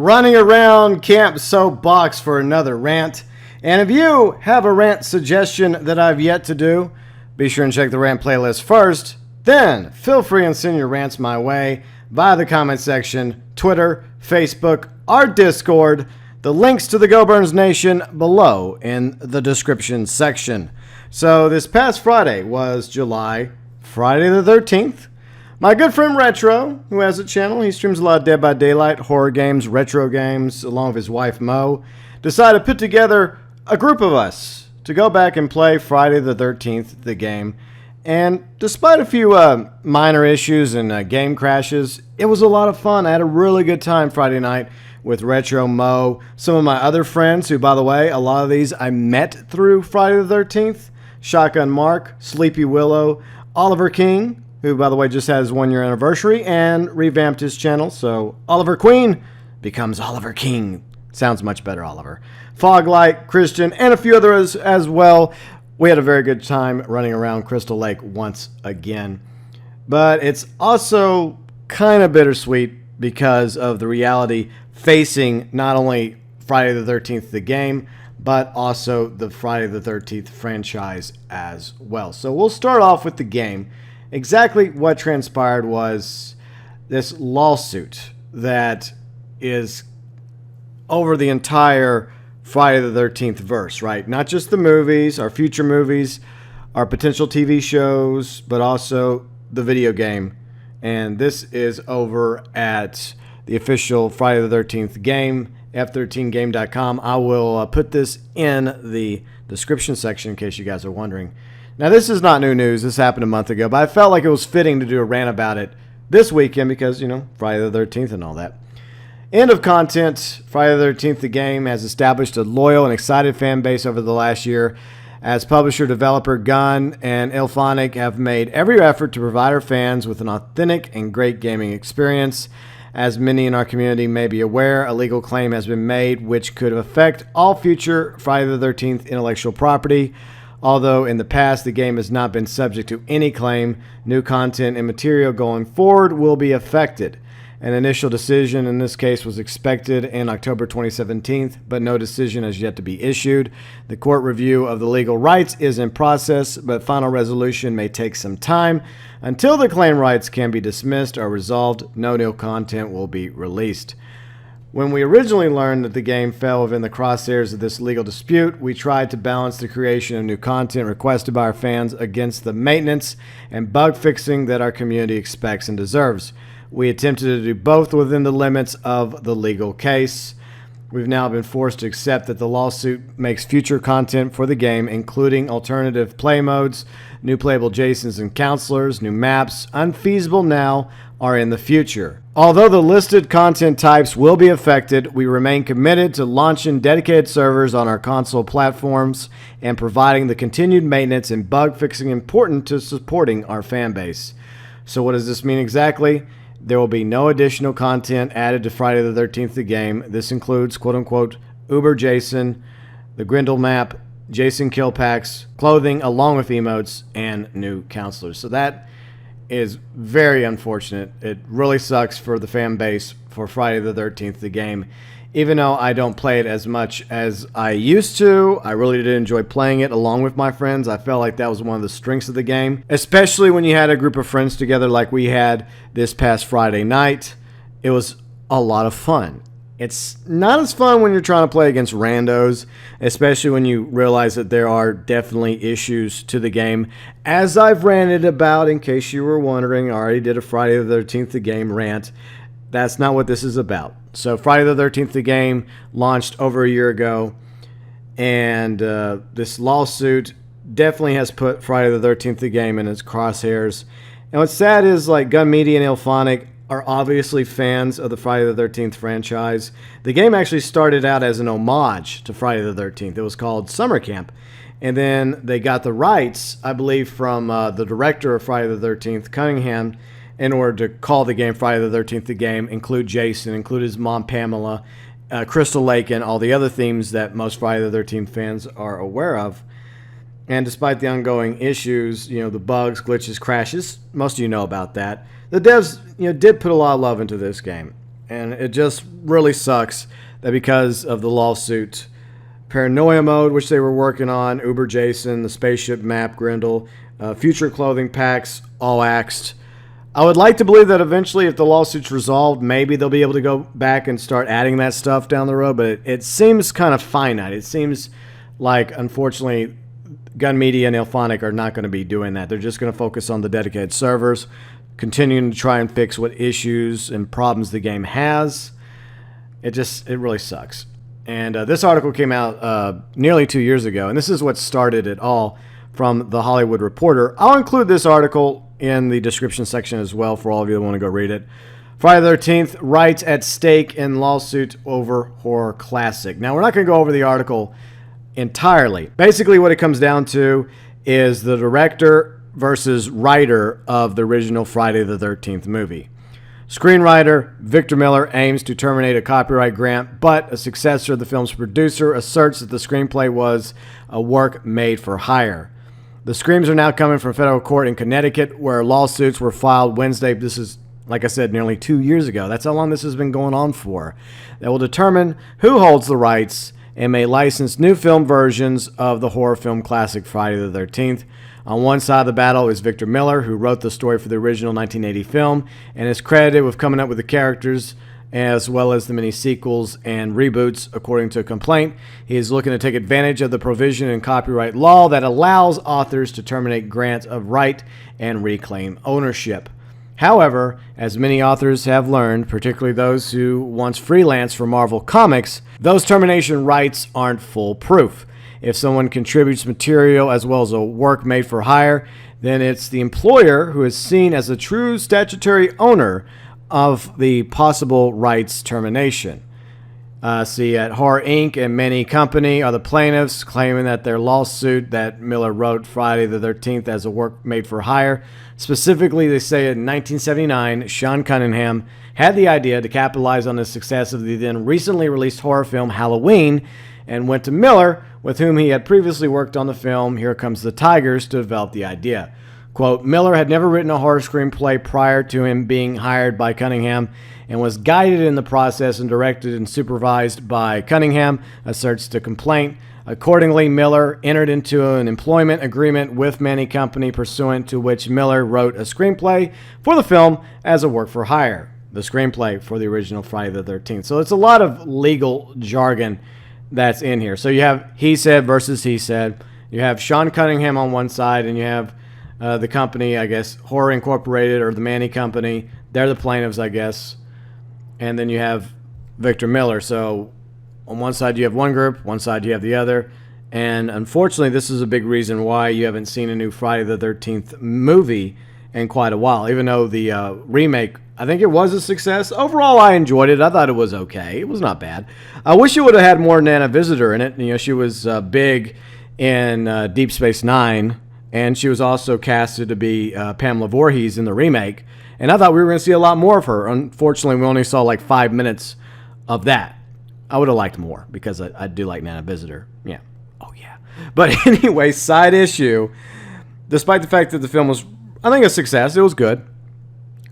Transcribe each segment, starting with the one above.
running around Camp Soapbox for another rant. And if you have a rant suggestion that I've yet to do, be sure and check the rant playlist first. Then feel free and send your rants my way via the comment section, Twitter, Facebook, our Discord. The links to the GeauxBurns Nation below in the description section. So this past Friday was Friday the 13th. My good friend Retro, who has a channel, he streams a lot of Dead by Daylight, horror games, retro games, along with his wife Mo, decided to put together a group of us to go back and play Friday the 13th, the game. And despite a few minor issues and game crashes, it was a lot of fun. I had a really good time Friday night with Retro, Mo, some of my other friends, who, by the way, a lot of these I met through Friday the 13th. Shotgun Mark, Sleepy Willow, Oliver King, who, by the way, just had his 1-year anniversary and revamped his channel. So Oliver Queen becomes Oliver King. Sounds much better, Oliver. Foglight, Christian, and a few others as well. We had a very good time running around Crystal Lake once again. But it's also kind of bittersweet because of the reality facing not only Friday the 13th, the game, but also the Friday the 13th franchise as well. So we'll start off with the game. Exactly what transpired was this lawsuit that is over the entire Friday the 13th verse, right? Not just the movies, our future movies, our potential TV shows, but also the video game. And this is over at the official Friday the 13th game, f13game.com. I will put this in the description section in case you guys are wondering. Now, this is not new news. This happened a month ago, but I felt like it was fitting to do a rant about it this weekend because, you know, Friday the 13th and all that. End of content. Friday the 13th, the game has established a loyal and excited fan base over the last year, as publisher, developer Gunn and IllFonic have made every effort to provide our fans with an authentic and great gaming experience. As many in our community may be aware, a legal claim has been made which could affect all future Friday the 13th intellectual property. Although in the past the game has not been subject to any claim, new content and material going forward will be affected. An initial decision in this case was expected in October 2017, but no decision has yet to be issued. The court review of the legal rights is in process, but final resolution may take some time. Until the claim rights can be dismissed or resolved, no new content will be released. When we originally learned that the game fell within the crosshairs of this legal dispute, we tried to balance the creation of new content requested by our fans against the maintenance and bug fixing that our community expects and deserves. We attempted to do both within the limits of the legal case. We've now been forced to accept that the lawsuit makes future content for the game, including alternative play modes, new playable Jasons and counselors, new maps, unfeasible now, are in the future. Although the listed content types will be affected, we remain committed to launching dedicated servers on our console platforms and providing the continued maintenance and bug fixing important to supporting our fan base. So what does this mean exactly? There will be no additional content added to Friday the 13th, the game. This includes, quote-unquote, Uber Jason, the Grindel map, Jason kill packs, clothing, along with emotes, and new counselors. So that is very unfortunate. It really sucks for the fan base for Friday the 13th, the game. Even though I don't play it as much as I used to, I really did enjoy playing it along with my friends. I felt like that was one of the strengths of the game, especially when you had a group of friends together like we had this past Friday night. It was a lot of fun. It's not as fun when you're trying to play against randos, especially when you realize that there are definitely issues to the game. As I've ranted about, in case you were wondering, I already did a Friday the 13th, the game rant. That's not what this is about. So Friday the 13th, the game launched over a year ago, and this lawsuit definitely has put Friday the 13th, the game in its crosshairs. And what's sad is, like, Gun Media and IllFonic are obviously fans of the Friday the 13th franchise. The game actually started out as an homage to Friday the 13th. It was called Summer Camp. And then they got the rights, I believe, from the director of Friday the 13th, Cunningham, in order to call the game Friday the 13th, the game, include Jason, include his mom Pamela, Crystal Lake, and all the other themes that most Friday the 13th fans are aware of. And despite the ongoing issues, the bugs, glitches, crashes, most of you know about that, the devs, did put a lot of love into this game. And it just really sucks that because of the lawsuit, Paranoia Mode, which they were working on, Uber Jason, the spaceship map, Grendel, future clothing packs, all axed. I would like to believe that eventually, if the lawsuit's resolved, maybe they'll be able to go back and start adding that stuff down the road, but it seems kind of finite. It seems like, unfortunately, Gun Media and Ilphonic are not going to be doing that. They're just going to focus on the dedicated servers, continuing to try and fix what issues and problems the game has. It really sucks. And this article came out nearly 2 years ago, and this is what started it all from The Hollywood Reporter. I'll include this article in the description section as well for all of you that want to go read it. Friday the 13th, rights at stake in lawsuit over horror classic. Now, we're not going to go over the article entirely. Basically, what it comes down to is the director versus writer of the original Friday the 13th movie. Screenwriter Victor Miller aims to terminate a copyright grant, but a successor of the film's producer asserts that the screenplay was a work made for hire. The screams are now coming from federal court in Connecticut, where lawsuits were filed Wednesday. This is, like I said, nearly 2 years ago. That's how long this has been going on for. That will determine who holds the rights and may license new film versions of the horror film classic Friday the 13th. On one side of the battle is Victor Miller, who wrote the story for the original 1980 film and is credited with coming up with the characters as well as the many sequels and reboots. According to a complaint, he is looking to take advantage of the provision in copyright law that allows authors to terminate grants of right and reclaim ownership. However, as many authors have learned, particularly those who once freelanced for Marvel Comics, those termination rights aren't foolproof. If someone contributes material as well as a work made for hire, then it's the employer who is seen as the true statutory owner of the possible rights termination. See, at Horror Inc. and Many Company are the plaintiffs, claiming that their lawsuit that Miller wrote Friday the 13th as a work made for hire. Specifically, they say in 1979, Sean Cunningham had the idea to capitalize on the success of the then recently released horror film Halloween and went to Miller, with whom he had previously worked on the film Here Comes the Tigers, to develop the idea. Quote, Miller had never written a horror screenplay prior to him being hired by Cunningham and was guided in the process and directed and supervised by Cunningham, asserts the complaint. Accordingly, Miller entered into an employment agreement with Manny Company, pursuant to which Miller wrote a screenplay for the film as a work for hire, the screenplay for the original Friday the 13th. So it's a lot of legal jargon that's in here. So you have he said versus he said. You have Sean Cunningham on one side, and you have the company, I guess, Horror Incorporated or the Manny Company. They're the plaintiffs, I guess. And then you have Victor Miller. So on one side you have one group, one side you have the other. And unfortunately, this is a big reason why you haven't seen a new Friday the 13th movie in quite a while. Even though the remake, I think it was a success. Overall, I enjoyed it. I thought it was okay. It was not bad. I wish it would have had more Nana Visitor in it. You know, she was big in Deep Space Nine, and she was also casted to be Pamela Voorhees in the remake. And I thought we were going to see a lot more of her. Unfortunately, we only saw like 5 minutes of that. I would have liked more because I do like Nana Visitor. Yeah. Oh, yeah. But anyway, side issue. Despite the fact that the film was, I think, a success, it was good.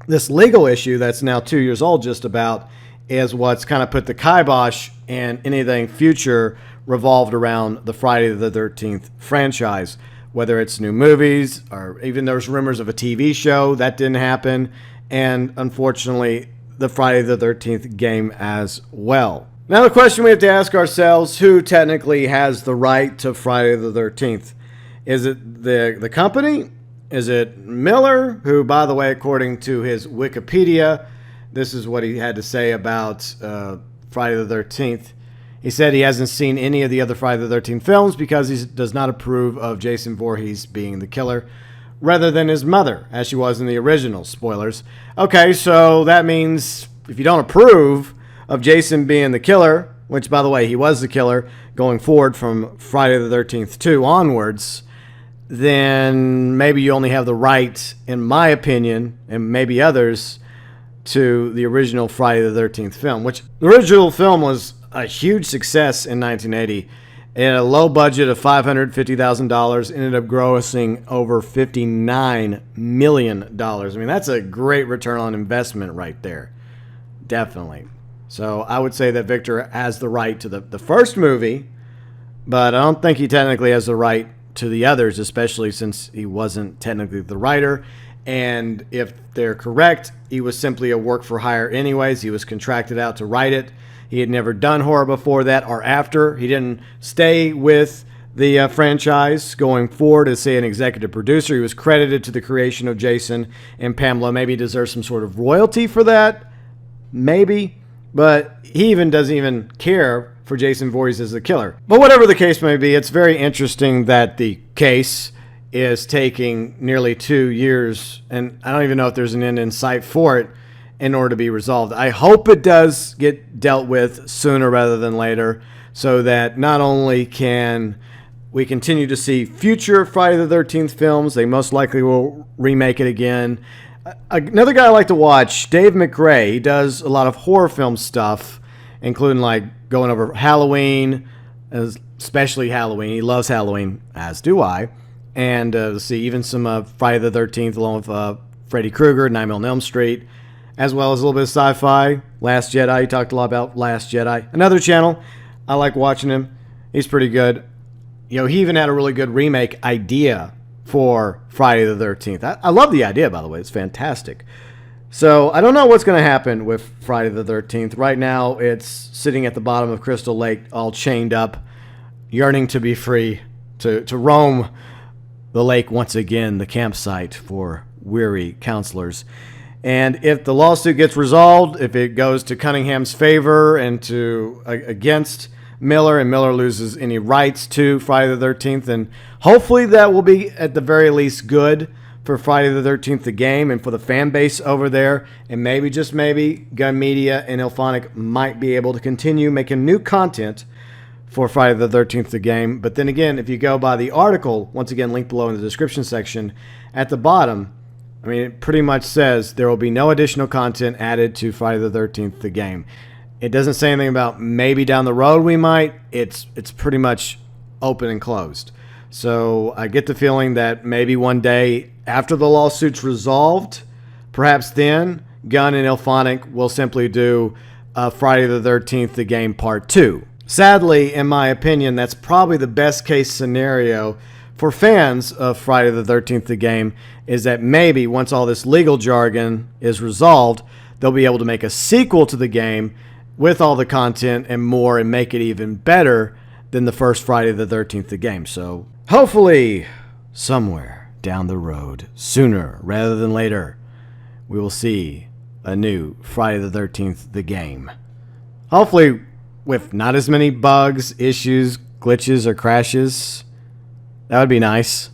This legal issue that's now 2 years old just about is what's kind of put the kibosh in anything future revolved around the Friday the 13th franchise. Whether it's new movies or even there's rumors of a TV show. That didn't happen. And unfortunately, the Friday the 13th game as well. Now the question we have to ask ourselves, who technically has the right to Friday the 13th? Is it the company? Is it Miller, who, by the way, according to his Wikipedia, this is what he had to say about Friday the 13th. He said he hasn't seen any of the other Friday the 13th films because he does not approve of Jason Voorhees being the killer, rather than his mother, as she was in the original. Spoilers. Okay, so that means if you don't approve of Jason being the killer, which, by the way, he was the killer going forward from Friday the 13th 2 onwards, then maybe you only have the right, in my opinion, and maybe others, to the original Friday the 13th film, which the original film was a huge success in 1980. At a low budget of $550,000, ended up grossing over $59 million. I mean, that's a great return on investment right there. Definitely. So I would say that Victor has the right to the first movie, but I don't think he technically has the right to the others, especially since he wasn't technically the writer. And if they're correct, he was simply a work for hire anyways. He was contracted out to write it. He had never done horror before that or after. He didn't stay with the franchise going forward as, say, an executive producer. He was credited to the creation of Jason and Pamela. Maybe he deserves some sort of royalty for that. Maybe. But he even doesn't even care for Jason Voorhees as the killer. But whatever the case may be, it's very interesting that the case is taking nearly 2 years, and I don't even know if there's an end in sight for it in order to be resolved. I hope it does get dealt with sooner rather than later, so that not only can we continue to see future Friday the 13th films, they most likely will remake it again. Another guy I like to watch, Dave McRae, he does a lot of horror film stuff, including like going over Halloween, especially Halloween. He loves Halloween, as do I. And let's see, even some Friday the 13th along with Freddy Krueger, Nightmare on Elm Street, as well as a little bit of sci-fi. Last Jedi, he talked a lot about Last Jedi. Another channel, I like watching him. He's pretty good. You know, he even had a really good remake idea for Friday the 13th. I love the idea, by the way. It's fantastic. So I don't know what's going to happen with Friday the 13th. Right now, it's sitting at the bottom of Crystal Lake, all chained up, yearning to be free, to roam the lake once again, the campsite for weary counselors. And if the lawsuit gets resolved, if it goes to Cunningham's favor and to against Miller, and Miller loses any rights to Friday the 13th, then hopefully that will be at the very least good for Friday the 13th, the game, and for the fan base over there. And maybe, just maybe, Gun Media and Ilphonic might be able to continue making new content for Friday the 13th, the game. But then again, if you go by the article, once again, linked below in the description section, at the bottom, I mean, it pretty much says there will be no additional content added to Friday the 13th, the game. It doesn't say anything about maybe down the road we might. It's pretty much open and closed. So I get the feeling that maybe one day after the lawsuit's resolved, perhaps then Gunn and Ilphonic will simply do Friday the 13th, the game part 2. Sadly, in my opinion, that's probably the best case scenario for fans of Friday the 13th, the game, is that maybe once all this legal jargon is resolved, they'll be able to make a sequel to the game with all the content and more and make it even better than the first Friday the 13th, the game. So hopefully somewhere down the road, sooner rather than later, we will see a new Friday the 13th, the game. Hopefully with not as many bugs, issues, glitches, or crashes. That would be nice.